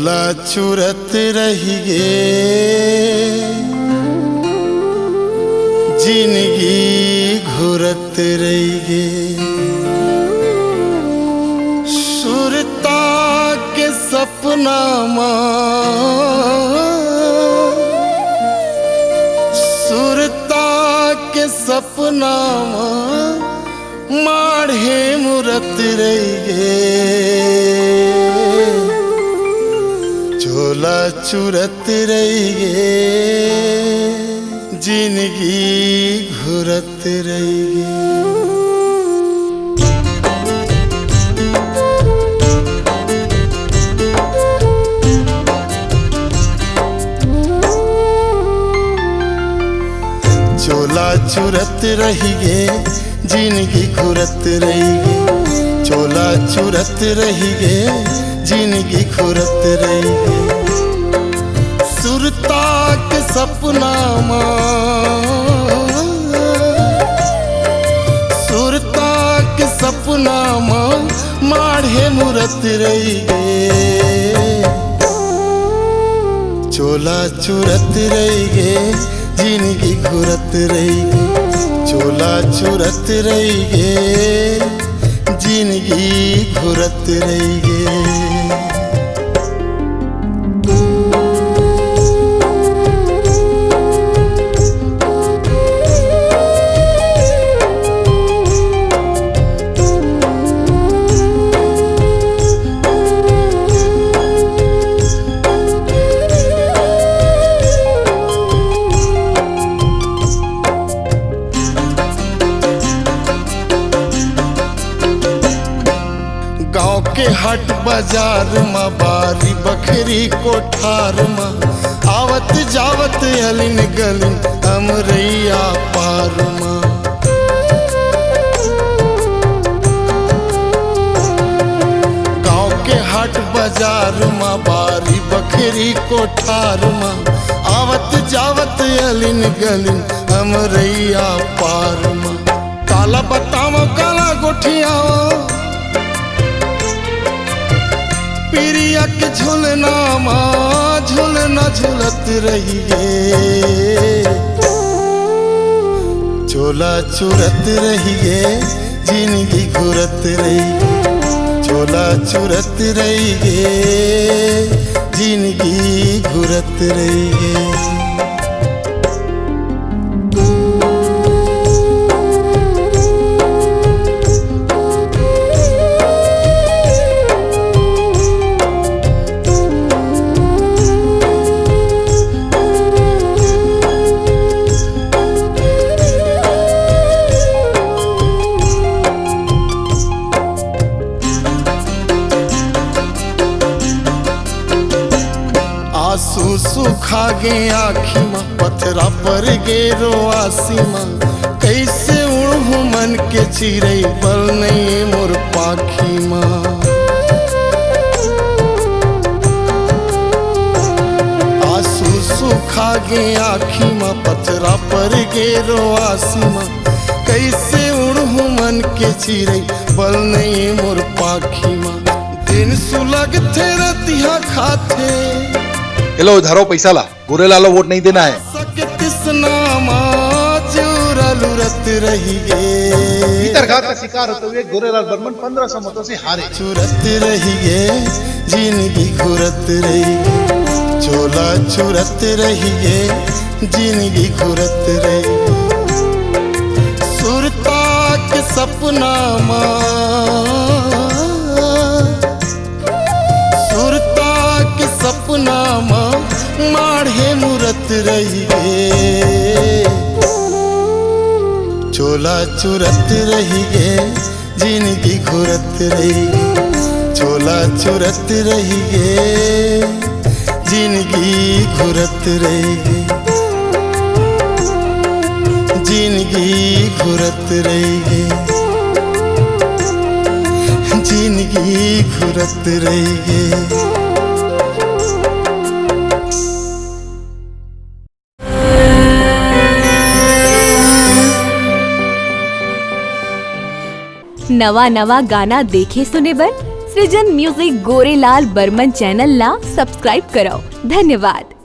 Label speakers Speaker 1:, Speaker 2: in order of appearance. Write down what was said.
Speaker 1: चोला चुरत रहिए जिंदगी घुरत रहिए सुरता के सपना सुरता के सपना माढ़े मुरत रहिए चोला चुरत रहिए जिंदगी घुरत रहिए। चोला चुरत रहिए जिंदगी घुरत रहिए चोला चुरत रहिए जिंदगी घुरत रहिए सुरता के सपना सुरता के सपना माढ़े मुरत रहिए चोला चुरत रहिए जिंदगी घुरत रहिए चोला चुरत रहिए जिंदगी घुरत रहिए। गाँव के हट बाजार में बारी बखरी कोठार में आवत जावत अलिन गलिन अमरैया पार में गाँव के हट बाजार में बारी बखरी कोठार में आवत जावत अलिन गलिन अमरैया पार में काला बताओ काला गोठिया पिरिया के झुलना झुलना झुलत रहिए चोला चुरत रहिए जिंदगी घुरत रहिए चोला चुरत रहिए जिंदगी घुरत रहिए। आंसू सुखा गे आँखी माँ पथरा पर गे रोआसी माँ कैसे उड़हू मन के चिरई बल नहीं मोर पाखी माँ आंसू सुखा गे आँखी माँ पथरा पर गे रोआसी माँ कैसे उड़हू मन के चिरई बल नहीं मोर पाखी माँ दिन सुलग थे रतिया खाते
Speaker 2: हेलो धरो पैसा ला गोरेलाल वोट नहीं देना है।
Speaker 1: घात का शिकार होते हुए गोरेलाल बर्मन 1500 मतों से हारे। चुरत रहिए जिंदगी घुरत रहिए चोला चुरत रहिए जिंदगी घुरत रहिए सुरता के सपना सुरता के सपना माढ़े मुरत रहिए चोला चुरत रहिए जिंदगी घुरत रहिए चोला चुरत रहिए जिंदगी घुरत रहिए जिंदगी घुरत रहिए जिंदगी घुरत रहिए।
Speaker 3: नवा नवा गाना देखे सुने बर सृजन म्युझिक गोरेलाल बर्मन चॅनलला सबस्क्राईब करा. धन्यवाद.